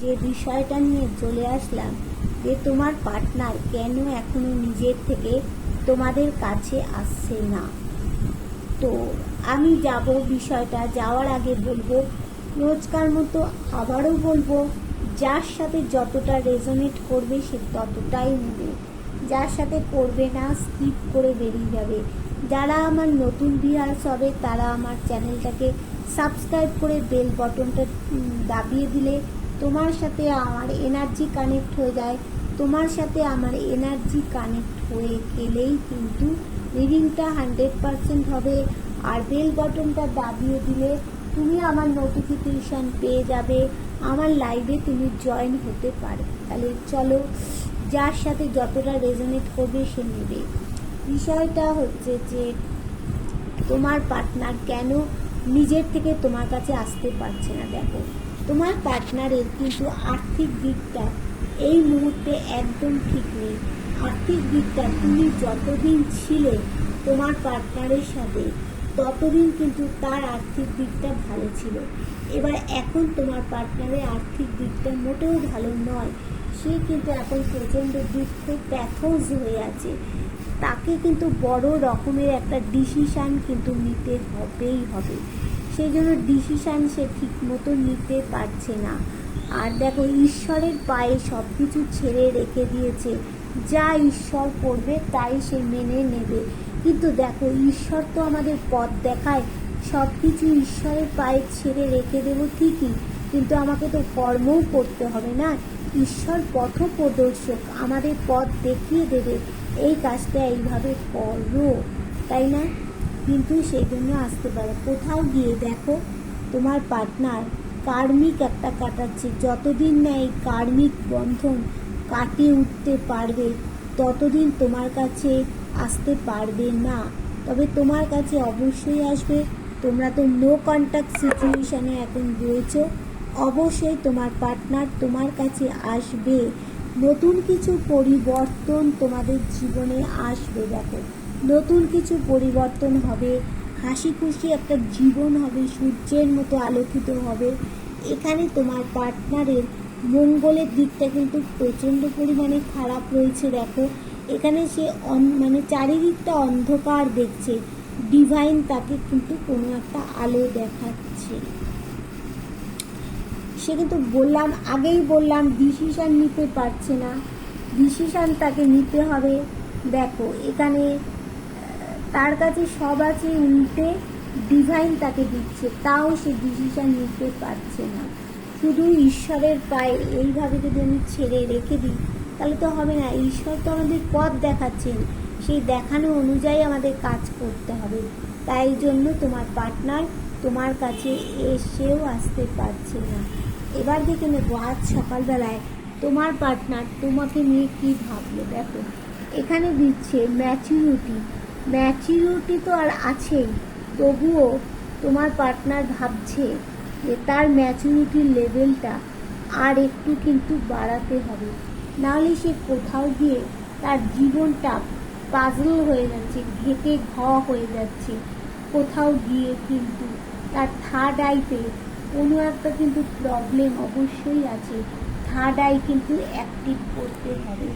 যে বিষয়টা নিয়ে চলে আসলাম, যে তোমার পার্টনার কেন এখনো নিজের থেকে তোমাদের কাছে আসছে না। তো আমি যাব, বিষয়টা যাওয়ার আগে বলবো, রোজকার মতো আবারও বলবো, যার সাথে যতটা রেজোনেট করবে সে ততটাই নেবে, যার সাথে করবে না স্কিপ করে বেরিয়ে যাবে। যারা আমার নতুন ভিউয়ার্স হবে তারা আমার চ্যানেলটাকে সাবস্ক্রাইব করে বেল বটনটা দাবিয়ে দিলে তোমার সাথে আমার এনার্জি কানেক্ট হয়ে যায়। তোমার সাথে আমার এনার্জি কানেক্ট হয়ে গেলেই কিন্তু রিডিংটা 100% হবে। আর বেল বটনটা দাবিয়ে দিলে তুমি আমার নোটিফিকেশান পেয়ে যাবে, আমার লাইভে তুমি জয়েন হতে পারো। তাহলে চলো, যার সাথে যতটা রেজোনেট করবে সে নেবে। বিষয়টা হচ্ছে যে তোমার পার্টনার কেন নিজের থেকে তোমার কাছে আসতে পারছে না। দেখো, তোমার পার্টনারের কিন্তু আর্থিক দিকটা এই মুহূর্তে একদম ঠিক নেই। আর্থিক দিকটা তুমি যতদিন ছিলে তোমার পার্টনারের সাথে ততদিন কিন্তু তার আর্থিক দিকটা ভালো ছিল। এবার এখন তোমার পার্টনারের আর্থিক দিকটা মোটেও ভালো নয়। সে কিন্তু এখন প্রচণ্ড দুঃখ প্যাথোজ হয়ে আছে। তাকে কিন্তু বড় রকমের একটা ডিসিশান কিন্তু নিতে হবেই হবে। সেই জন্য ডিসিশান সে ঠিক মতো নিতে পারছে না। আর দেখো, ঈশ্বরের পায়ে সব কিছু ছেড়ে রেখে দিয়েছে, যা ঈশ্বর করবে তাই সে মেনে নেবে। কিন্তু দেখো, ঈশ্বর তো আমাদের পথ দেখায়, সব কিছু ঈশ্বরের পায়ে ছেড়ে রেখে দেবো ঠিকই, কিন্তু আমাকে তো কর্মও করতে হবে না। ঈশ্বর পথ প্রদর্শক, আমাদের পথ দেখিয়ে দেবে, এই কাজটা এইভাবে করো, তাই না? কিন্তু সেই জন্য আসতে পারে। কোথাও গিয়ে দেখো, তোমার পার্টনার কার্মিক একটা কাটাচ্ছে। যতদিন না এই কার্মিক বন্ধন কাটিয়ে উঠতে পারবে ততদিন তোমার কাছে আসতে পারবে না। তবে তোমার কাছে অবশ্যই আসবে। তোমরা তো নো কন্ট্যাক্ট সিচুয়েশানে এখন রয়েছো, অবশ্যই তোমার পার্টনার তোমার কাছে আসবে। নতুন কিছু পরিবর্তন তোমাদের জীবনে আসবে। দেখো, নতুন কিছু পরিবর্তন হবে, হাসি খুশি একটা জীবন হবে, সূর্যের মতো আলোকিত হবে। এখানে তোমার পার্টনারের মঙ্গলের দিকটা কিন্তু প্রচণ্ড পরিমাণে খারাপ রয়েছে। দেখো, এখানে সে মানে চারিদিকটা অন্ধকার দেখছে, ডিভাইন তাকে কিন্তু কোনো একটা আলো দেখাচ্ছে। সে কিন্তু আগেই বললাম ডিসিশান নিতে পারছে না, ডিসিশান তাকে নিতে হবে। দেখো, এখানে তার কাছে সব আছে, উল্টে ডিভাইন তাকে দিচ্ছে, তাও সে ডিসিশান নিতে পারছে না। শুধু ঈশ্বরের পায়ে এইভাবে যদি আমি ছেড়ে রেখে দিই তাহলে তো হবে না। ঈশ্বর তো আমাদের পথ দেখাচ্ছেন, সেই দেখানো অনুযায়ী আমাদের কাজ করতে হবে। তাই জন্য তোমার পার্টনার তোমার কাছে এসেও আসতে পারছে না। এবার দেখে নেবো আজ সকালবেলায় তোমার পার্টনার তোমাকে নিয়ে কী ভাবলো। দেখো, এখানে দিচ্ছে ম্যাচুরিটি। ম্যাচুরিটি তো আর আছেই, তবুও তোমার পার্টনার ভাবছে যে তার ম্যাচুরিটির লেভেলটা আর একটু কিন্তু বাড়াতে হবে, নাহলে সে কোথাও গিয়ে তার জীবনটা পাজল হয়ে যাচ্ছে, ঘেটে হয়ে যাচ্ছে। কোথাও গিয়ে কিন্তু তার থার্ড আইতে কোনো একটা কিন্তু প্রবলেম অবশ্যই আছে। থার্ড আই কিন্তু অ্যাক্টিভ করতে হবে।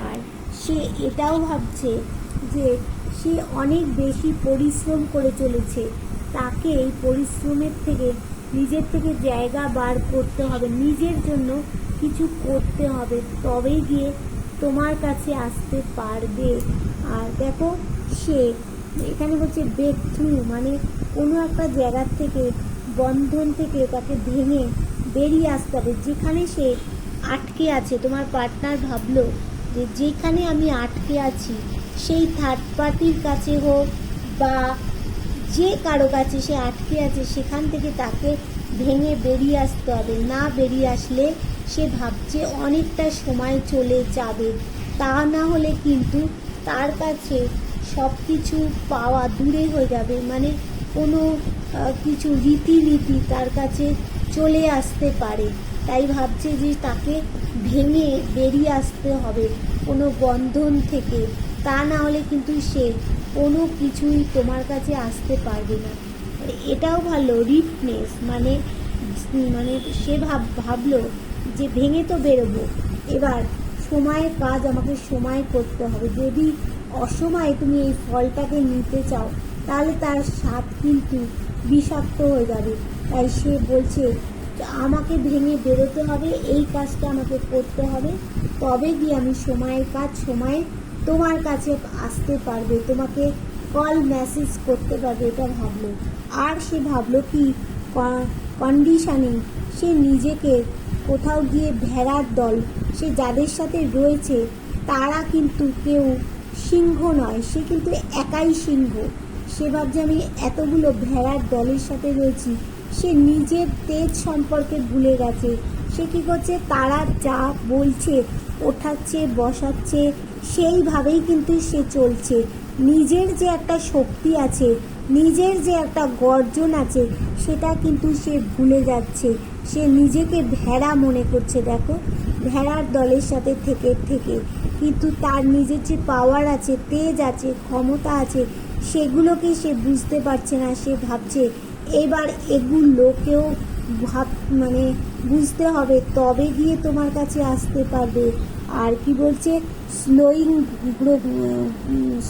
আর সে এটাও ভাবছে যে সে অনেক বেশি পরিশ্রম করে চলেছে, তাকে এই পরিশ্রমের থেকে নিজের থেকে জায়গা বার করতে হবে, নিজের জন্য কিছু করতে হবে, তবেই গিয়ে তোমার কাছে আসতে পারবে। আর দেখো, সে এখানে বলছে ব্রেক থ্রু, মানে কোনো একটা জায়গার থেকে, বন্ধন থেকে তাকে ভেঙে বেরিয়ে আসতে হবে। যেখানে সে আটকে আছে, তোমার পার্টনার ভাবলো যে যেখানে আমি আটকে আছি, সেই থার্ড পার্টির কাছে হোক বা যে কারো কাছে সে আটকে আছে, সেখান থেকে তাকে ভেঙে বেরিয়ে আসতে হবে। না বেরিয়ে আসলে সে ভাবছে অনেকটা সময় চলে যাবে, তা না হলে কিন্তু তার কাছে সব কিছু পাওয়া দূরে হয়ে যাবে। মানে কোনো কিছু রীতিনীতি তার কাছে চলে আসতে পারে। তাই ভাবছে যে তাকে ভেঙে বেরিয়ে আসতে হবে কোনো বন্ধন থেকে, তা না হলে কিন্তু সে কোনো কিছুই তোমার কাছে আসতে পারবে না। এটাও ভালো রিটনেস, মানে সে ভাবলো যে ভেঙে তো বেরোবো, এবার সময়ের কাজ আমাকে সময় করতে হবে। যদি অসময়ে তুমি এই ফলটাকে নিতে চাও তাহলে তার স্বাদ কিন্তু বিষাক্ত হয়ে যাবে। তাই সে বলছে আমাকে ভেঙে বেরোতে হবে, এই কাজটা আমাকে করতে হবে, তবে গিয়ে আমি সময়ের কাজ সময়ে তোমার কাছে আসতে পারবে, তোমাকে কল মেসেজ করতে পারবে, এটা ভাবলো। আর সে ভাবলো কি কন্ডিশনে সে নিজেকে কোথাও গিয়ে ভেড়ার দল, সে যাদের সাথে রয়েছে তারা কিন্তু কেউ সিংহ নয়, সে কিন্তু একাই সিংহ। সে ভাবছে আমি এতগুলো ভেড়ার দলের সাথে রয়েছি। সে নিজের তেজ সম্পর্কে ভুলে গেছে। সে কী করছে, তারা যা বলছে ওঠাচ্ছে বসাচ্ছে সেইভাবেই কিন্তু সে চলছে। নিজের যে একটা শক্তি আছে, নিজের যে একটা গর্জন আছে, সেটা কিন্তু সে ভুলে যাচ্ছে। সে নিজেকে ভেড়া মনে করছে। দেখো, ভেড়ার দলের সাথে থেকে থেকে কিন্তু তার নিজের যে পাওয়ার আছে, তেজ আছে, ক্ষমতা আছে, সেগুলোকে সে বুঝতে পারছে না। সে ভাবছে এবার এগুলোকেও বুঝতে হবে, তবে গিয়ে তোমার কাছে আসতে পারবে। আর কি বলছে,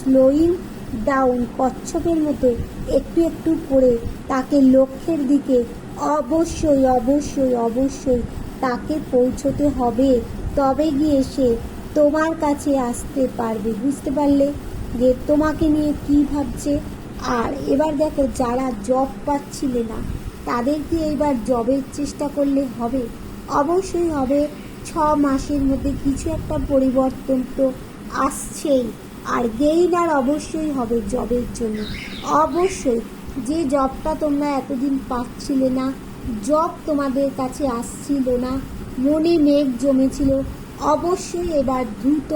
স্লোয়িং ডাউন, কচ্ছপের মতো একটু একটু করে তাকে লক্ষ্যের দিকে অবশ্যই অবশ্যই অবশ্যই তাকে পৌঁছতে হবে, তবে গিয়ে সে তোমার কাছে আসতে পারবে। বুঝতে পারলে যে তোমাকে নিয়ে কি ভাবছে। আর এবার দেখো, যারা জব পাচ্ছিলে না তাদেরকে এবার জবের চেষ্টা করলে হবে, অবশ্যই হবে। 6 মাসের মধ্যে কিছু একটা পরিবর্তন তো আসছেই। আর গেইনার অবশ্যই হবে জবের জন্য, অবশ্যই। যে জবটা তোমরা এতদিন পাচ্ছিলে না, জব তোমাদের কাছে আসছিল না, মনে মেঘ জমেছিল, অবশ্যই এবার দ্রুত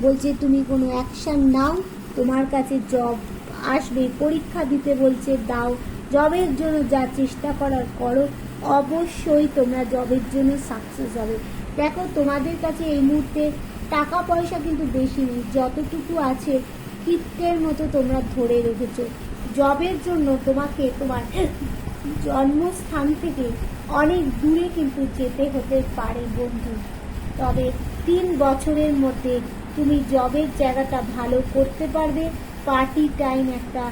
বলছে তুমি কোনো অ্যাকশান নাও, তোমার কাছে জব আসবে। পরীক্ষা দিতে বলছে, দাও, জবের জন্য যা চেষ্টা করার করো, অবশ্যই তোমরা জবের জন্য সাকসেস হবে। দেখো, তোমাদের কাছে এই মুহূর্তে টাকা পয়সা কিন্তু বেশি নেই, যতটুকু আছে কীটের মতো তোমরা ধরে রেখেছো। জবের জন্য তোমাকে তোমার জন্মস্থান থেকে অনেক দূরে কিন্তু যেতে হতে পারে বন্ধু। তবে 3 বছরের মধ্যে তুমি জবের জায়গাটা ভালো করতে পারবে। পার্টি টাইম, একটা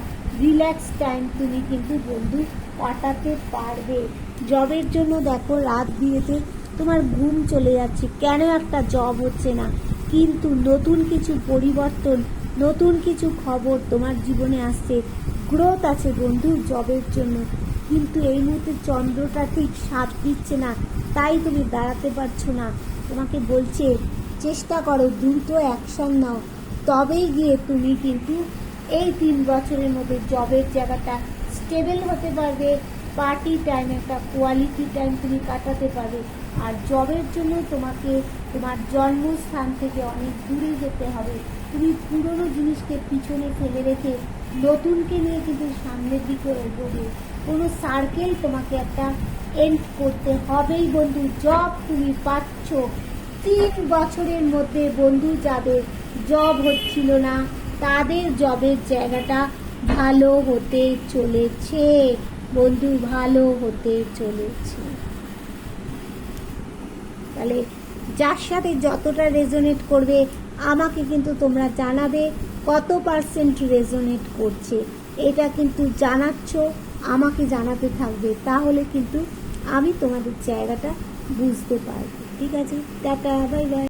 রিল্যাক্স টাইম তুমি কিন্তু বন্ধু কাটাতে পারবে। জবের জন্য দেখো, রাত বিরেতে তোমার ঘুম চলে যাচ্ছে, কেন একটা জব হচ্ছে না, কিন্তু নতুন কিছু পরিবর্তন, নতুন কিছু খবর তোমার জীবনে আসছে, গ্রোথ আছে বন্ধু জবের জন্য। কিন্তু এই মুহূর্তে চন্দ্রটা ঠিক সাথ দিচ্ছে না, তাই তুমি দাঁড়াতে পারছো না। তোমাকে বলছে চেষ্টা করো, দ্রুত অ্যাকশন নাও, তবেই গিয়ে তুমি কিন্তু এই 3 বছরের মধ্যে জবের জায়গাটা স্টেবল হতে পারবে। পার্টি টাইম, একটা কোয়ালিটি টাইম তুমি কাটাতে পারবে। আর জবের জন্য তোমাকে তোমার জন্মস্থান থেকে অনেক দূরে যেতে হবে। তুমি পুরনো জিনিসকে পিছনে ফেলে রেখে নতুনকে নিয়ে কিন্তু সামনের দিকে এগোবে। কোনো সার্কেল তোমাকে একটা এন্ড করতে হবেই বন্ধু। জব তুমি পাচ্ছ 3 বছরের মধ্যে বন্ধু, যাদের জব হচ্ছিল না তাদের জবের জায়গাটা ভালো হতে চলেছে বন্ধু, ভালো হতে চলেছে। তাহলে যার সাথে যতটা রেজোনেট করবে আমাকে কিন্তু তোমরা জানাবে কত পার্সেন্ট রেজোনেট করছে, এটা কিন্তু জানাচ্ছ, আমাকে জানাতে থাকবে, তাহলে কিন্তু আমি তোমাদের জায়গাটা বুঝতে পারবো। ঠিক আছে, টাটা, বাই বাই।